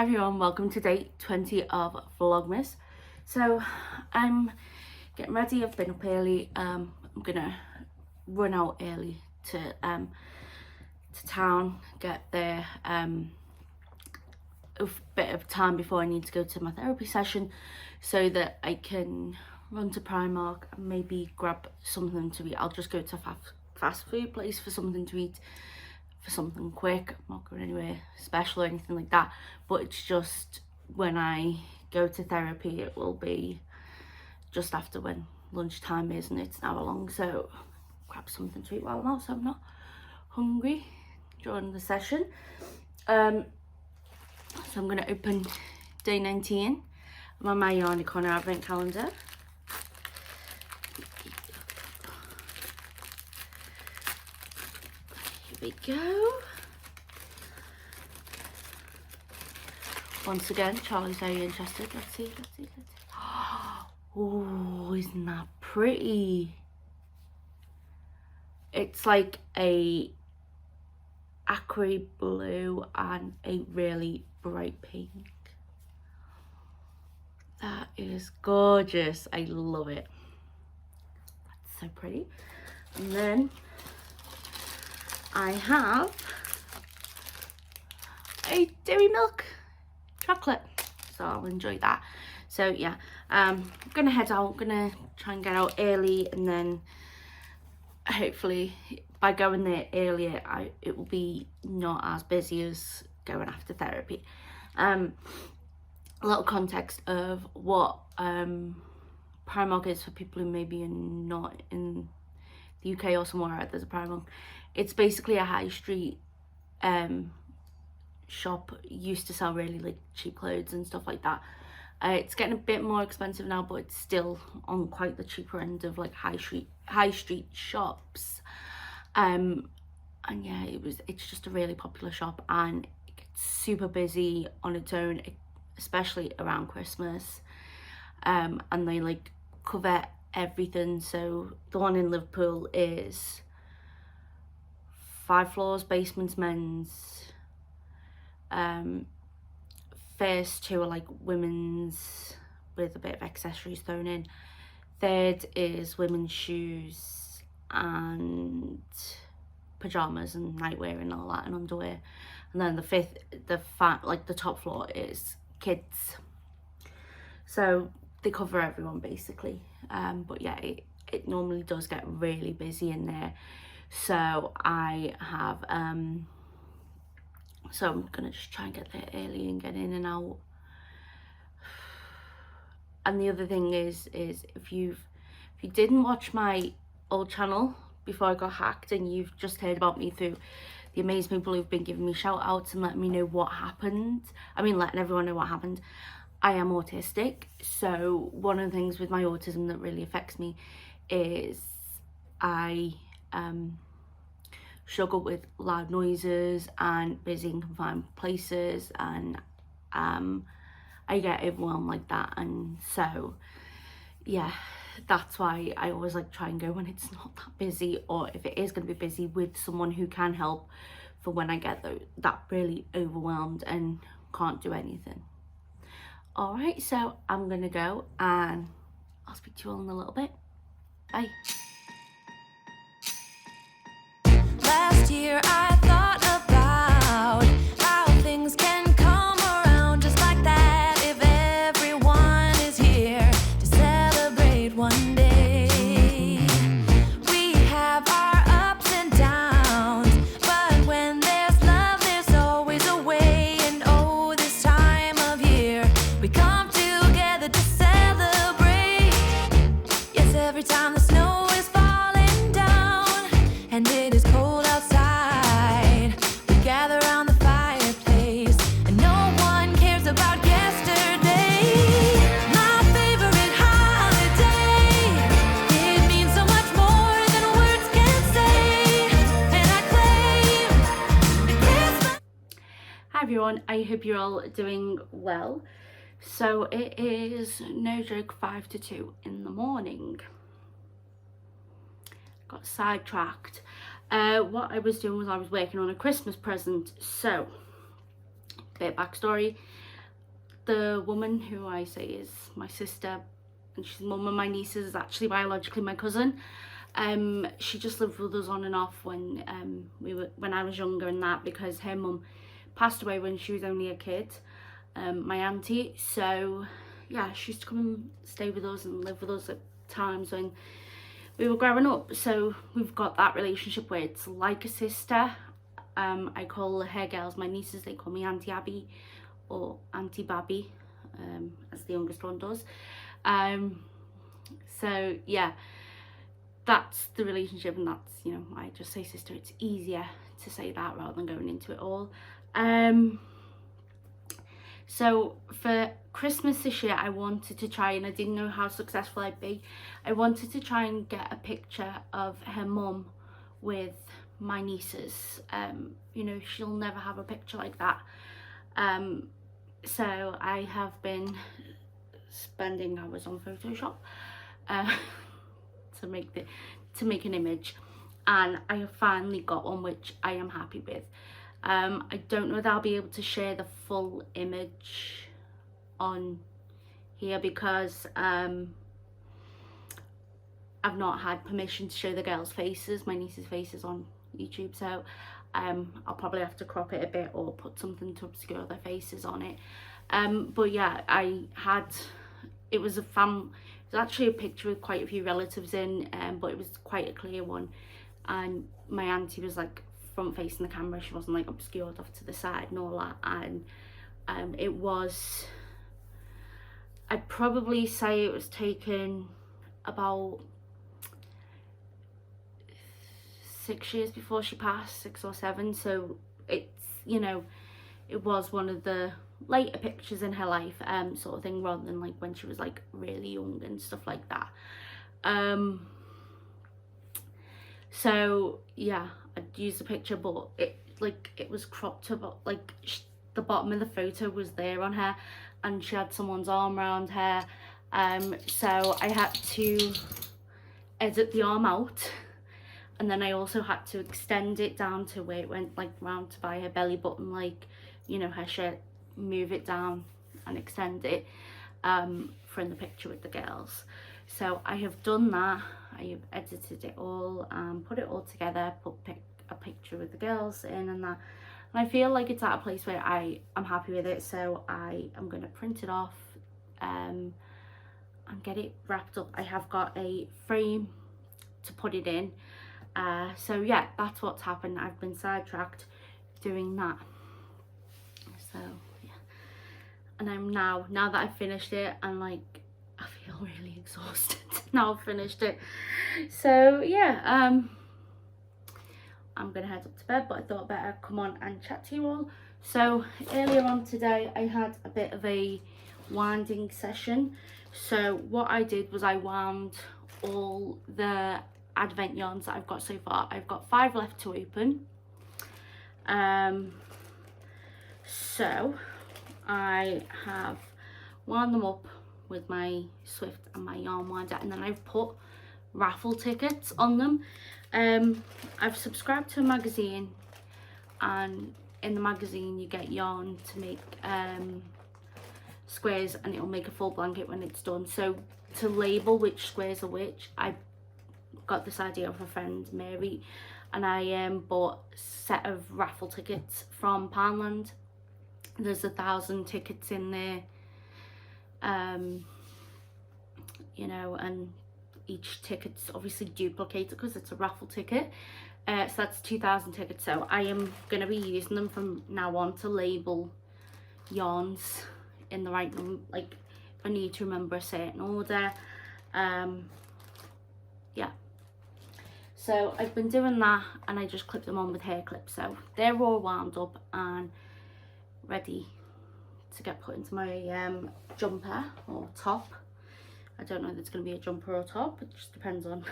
Hi everyone, welcome to day 20 of Vlogmas. So I'm getting ready. I've been up early. I'm gonna run out early to town, get there a bit of time before I need to go to my therapy session, so that I can run to Primark and maybe grab something to eat. I'll just go to a fast food place for something to eat, for something quick. I'm not going anywhere special or anything like that, but it's just when I go to therapy, it will be just after when lunchtime is, and it's an hour long, so grab something to eat while I'm out so I'm not hungry during the session. So I'm going to open day 19. I'm on my Yarny Corner advent calendar. Here we go. Once again, Charlie's very interested. Let's see. Oh, isn't that pretty? It's like a aqua blue and a really bright pink. That is gorgeous. I love it. That's so pretty. And then I have a dairy milk chocolate, so I'll enjoy that. So yeah, I'm gonna head out. I'm gonna try and get out early, and then hopefully by going there earlier it will be not as busy as going after therapy. A little context of what Primark is for people who maybe are not in the UK or somewhere where there's a Primark. It's basically a high street shop. Used to sell really like cheap clothes and stuff like that. It's getting a bit more expensive now, but it's still on quite the cheaper end of like high street shops. And yeah, it's just a really popular shop, and it gets super busy on its own, especially around Christmas. And they like cover everything. So the one in Liverpool is 5 floors, basements, men's. First 2 are like women's with a bit of accessories thrown in. Third is women's shoes and pajamas and nightwear and all that, and underwear. And then the fifth, the top floor is kids. So they cover everyone basically. But yeah, it normally does get really busy in there. So I have so I'm gonna just try and get there early and get in and out. And the other thing is if you didn't watch my old channel before I got hacked, and you've just heard about me through the amazing people who've been giving me shout outs and letting me know what happened, letting everyone know what happened, I am autistic. So one of the things with my autism that really affects me is I struggle with loud noises and busy and confined places, and I get overwhelmed like that. And so yeah, that's why I always like try and go when it's not that busy, or if it is going to be busy, with someone who can help for when I get that really overwhelmed and can't do anything. All right, so I'm gonna go, and I'll speak to you all in a little bit. Bye. Last year I thought about how things can come around just like that if everyone is here to celebrate one day. We have our ups and downs, but when there's love there's always a way. And oh, this time of year we come together to celebrate. Yes, every time the snow is falling down and it is cold outside, we gather around the fireplace, and no one cares about yesterday. My favorite holiday, it means so much more than words can say, and I claim the Christmas. Hi everyone, I hope you're all doing well. So it is, no joke, 5 to 2 in the morning. Got sidetracked. What I was doing was I was working on a Christmas present. So, bit of backstory. the woman who I say is my sister, and she's mum of my nieces, is actually biologically my cousin. She just lived with us on and off when I was younger and that, because her mum passed away when she was only a kid, my auntie. So yeah, she used to come and stay with us and live with us at times when we were growing up. So we've got that relationship where it's like a sister. I call her girls, my nieces, they call me Auntie Abby or Auntie Babby, as the youngest one does. So yeah, that's the relationship, and that's, you know, I just say sister. It's easier to say that rather than going into it all. So for Christmas this year, I wanted to try, and I didn't know how successful I'd be, I wanted to try and get a picture of her mum with my nieces. You know, she'll never have a picture like that. So I have been spending hours on Photoshop to make an image, and I have finally got one which I am happy with. I don't know that I'll be able to share the full image on here because I've not had permission to show the girls' faces, my nieces' faces, on YouTube. So I'll probably have to crop it a bit or put something to obscure their faces on it. But yeah, it was actually a picture with quite a few relatives in, but it was quite a clear one, and my auntie was like front facing the camera, she wasn't like obscured off to the side and all that. And it was, I'd probably say it was taken about 6 years before she passed, 6 or 7. So it's, you know, it was one of the later pictures in her life, sort of thing, rather than like when she was like really young and stuff like that. So yeah, I'd use the picture, but it was cropped to about like the bottom of the photo was there on her, and she had someone's arm around her. So I had to edit the arm out, and then I also had to extend it down to where it went like round to by her belly button, like, you know, her shirt, move it down and extend it from the picture with the girls. So I have done that. I have edited it all and put it all together, put a picture with the girls in and that, and I feel like it's at a place where I am happy with it. So I am going to print it off and get it wrapped up. I have got a frame to put it in. So yeah, that's what's happened. I've been sidetracked doing that. So yeah, and I'm now that I've finished it, I'm like, I feel really exhausted now I've finished it. So yeah, I'm gonna head up to bed, but I thought better come on and chat to you all. So earlier on today I had a bit of a winding session. So what I did was I wound all the advent yarns that I've got so far. I've got 5 left to open. So I have wound them up with my Swift and my yarn winder, and then I've put raffle tickets on them. I've subscribed to a magazine, and in the magazine you get yarn to make squares, and it'll make a full blanket when it's done. So to label which squares are which, I got this idea of a friend, Mary, and I bought a set of raffle tickets from Poundland. There's 1,000 tickets in there, you know, and each ticket's obviously duplicated because it's a raffle ticket. So that's 2,000 tickets. So I am going to be using them from now on to label yarns in the right number, like if I need to remember a certain order. Yeah, so I've been doing that, and I just clipped them on with hair clips. So they're all wound up and ready to get put into my jumper or top. I don't know if it's going to be a jumper or top, it just depends on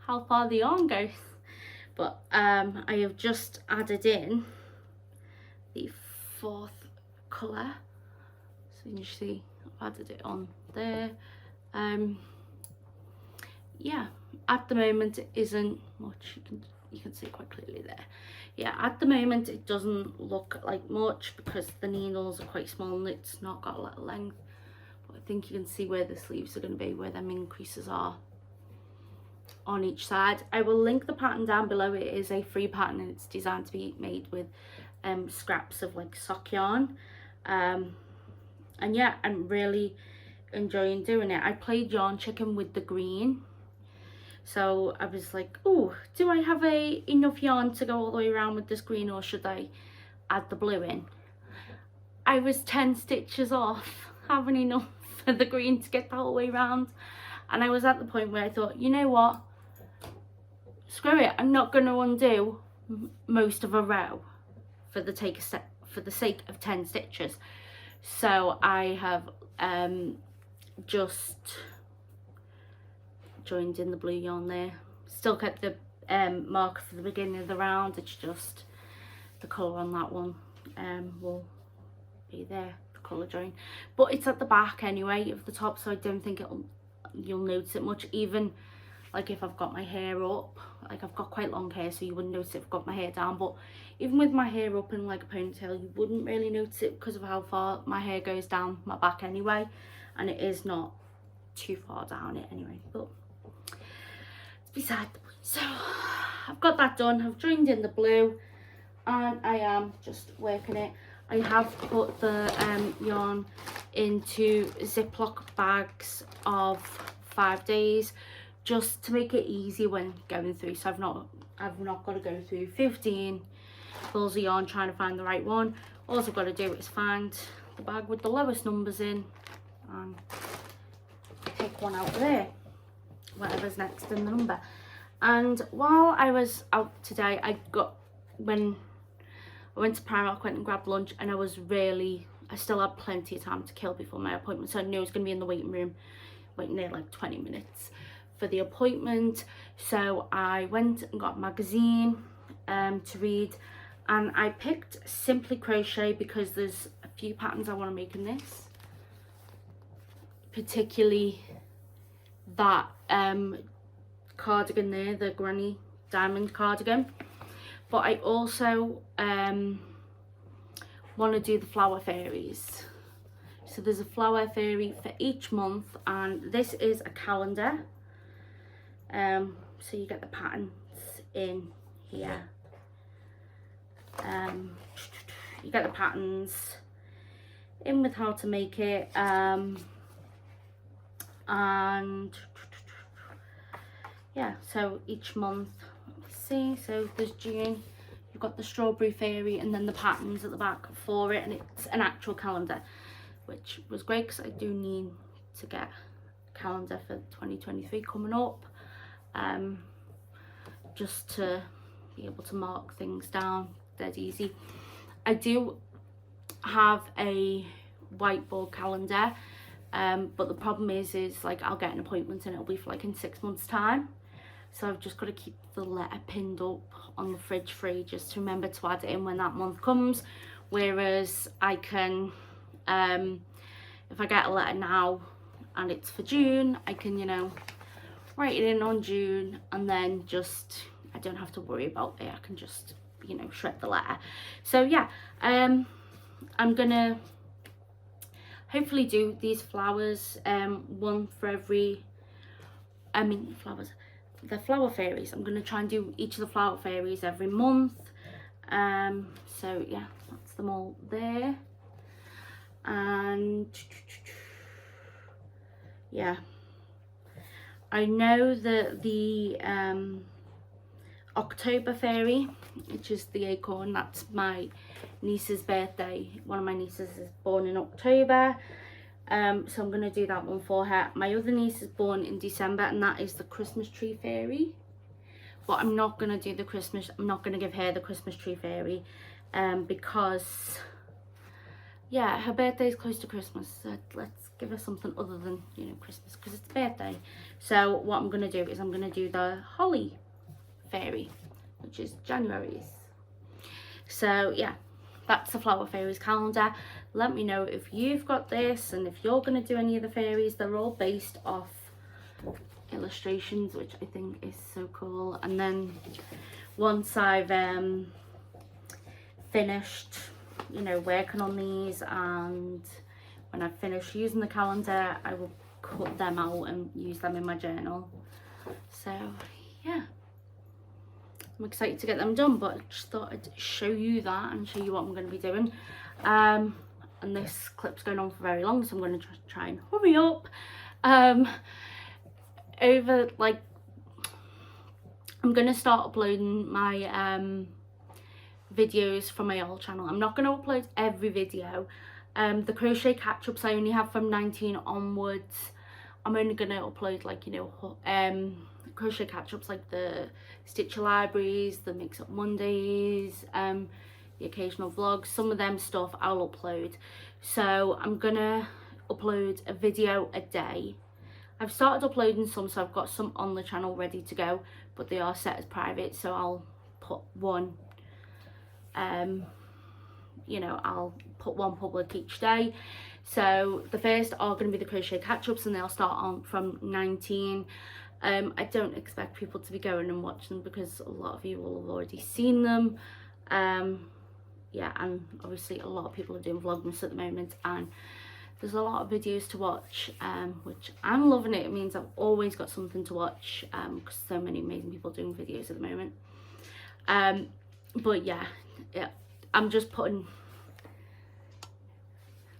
how far the yarn goes. But I have just added in the 4th colour, so you can see I've added it on there. Yeah, at the moment it isn't much, you can you can see quite clearly there. Yeah, at the moment it doesn't look like much because the needles are quite small and it's not got a lot of length, but I think you can see where the sleeves are going to be, where them increases are on each side. I will link the pattern down below. It is a free pattern and it's designed to be made with scraps of like sock yarn, and yeah, I'm really enjoying doing it. I played yarn chicken with the green, so I was like, oh, do I have enough yarn to go all the way around with this green, or should I add the blue in? I was 10 stitches off having enough for the green to get the whole way around, and I was at the point where I thought, you know what, screw it, I'm not going to undo most of a row for the sake of 10 stitches. So I have just joined in the blue yarn there. Still kept the marker for the beginning of the round. It's just the colour on that one will be there, the colour join, but it's at the back anyway of the top, so I don't think you'll notice it much. Even like if I've got my hair up, like I've got quite long hair, so you wouldn't notice if I've got my hair down, but even with my hair up in like a ponytail, you wouldn't really notice it because of how far my hair goes down my back anyway, and it is not too far down it anyway, but it's beside the point. So I've got that done. I've joined in the blue and I am just working it. I have put the yarn into Ziploc bags of 5 days just to make it easy when going through, so I've not got to go through 15 balls of yarn trying to find the right one. All I've got to do is find the bag with the lowest numbers in and pick one out of there, whatever's next in the number. And while I was out today, when I went to Primark, went and grabbed lunch, and I still had plenty of time to kill before my appointment, so I knew I was going to be in the waiting room waiting there like 20 minutes for the appointment. So I went and got a magazine to read, and I picked Simply Crochet because there's a few patterns I want to make in this, particularly that cardigan there, the granny diamond cardigan, but I also want to do the flower fairies. So there's a flower fairy for each month, and this is a calendar, so you get the patterns in here. You get the patterns in with how to make it, and yeah, so each month, let's see, so there's June, you've got the strawberry fairy and then the patterns at the back for it, and it's an actual calendar, which was great because I do need to get a calendar for 2023 coming up, just to be able to mark things down dead easy. I do have a whiteboard calendar, but the problem is like I'll get an appointment and it'll be for like in 6 months time, so I've just got to keep the letter pinned up on the fridge free just to remember to add it in when that month comes. Whereas I can, if I get a letter now and it's for June, I can, you know, write it in on June, and then just, I don't have to worry about it. I can just, you know, shred the letter. So yeah, I'm gonna hopefully do these flowers, one for every, the flower fairies. I'm gonna try and do each of the flower fairies every month. So yeah, that's them all there. And yeah, I know that the October fairy, which is the acorn, that's my niece's birthday. One of my nieces is born in October, so I'm going to do that one for her. My other niece is born in December, and that is the Christmas tree fairy, but I'm not going to do the Christmas, I'm not going to give her the Christmas tree fairy, because yeah, her birthday is close to Christmas, so let's give her something other than, you know, Christmas, because it's a birthday. So what I'm going to do is I'm going to do the holly fairy, which is January's. So yeah, that's the flower fairies calendar. Let me know if you've got this and if you're going to do any of the fairies. They're all based off illustrations, which I think is so cool. And then once I've finished, you know, working on these, and when I've finished using the calendar, I will cut them out and use them in my journal. So yeah, I'm excited to get them done, but I just thought I'd show you that and show you what I'm going to be doing. And this clip's going on for very long, so I'm going to try and hurry up. Over, like, I'm going to start uploading my videos from my old channel. I'm not going to upload every video. The crochet catch-ups I only have from 19 onwards. I'm only going to upload, like, you know, crochet catch-ups like the Stitcher Libraries, the Mix Up Mondays, the occasional vlogs. Some of them stuff I'll upload. So I'm going to upload a video a day. I've started uploading some, so I've got some on the channel ready to go, but they are set as private, so I'll put one, you know, I'll put one public each day. So the first are going to be the crochet catch-ups, and they'll start on from 19. I don't expect people to be going and watching them because a lot of you will have already seen them. Yeah, and obviously a lot of people are doing Vlogmas at the moment, and there's a lot of videos to watch, which I'm loving it. It means I've always got something to watch, because so many amazing people doing videos at the moment. But yeah, I'm just putting,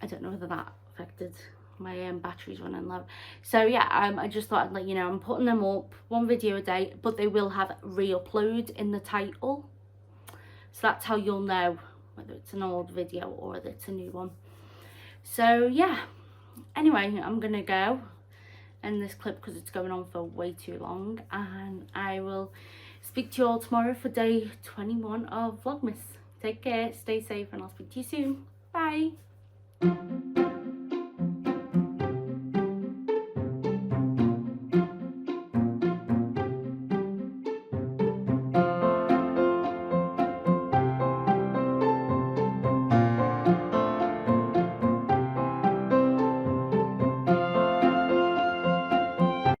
I don't know whether that affected my batteries running low. So yeah, I just thought I'd let you know I'm putting them up one video a day, but they will have re-upload in the title, so that's how you'll know whether it's an old video or whether it's a new one. So yeah, anyway, I'm gonna go end this clip because it's going on for way too long, and I will speak to you all tomorrow for day 21 of Vlogmas. Take care, stay safe, and I'll speak to you soon. Bye.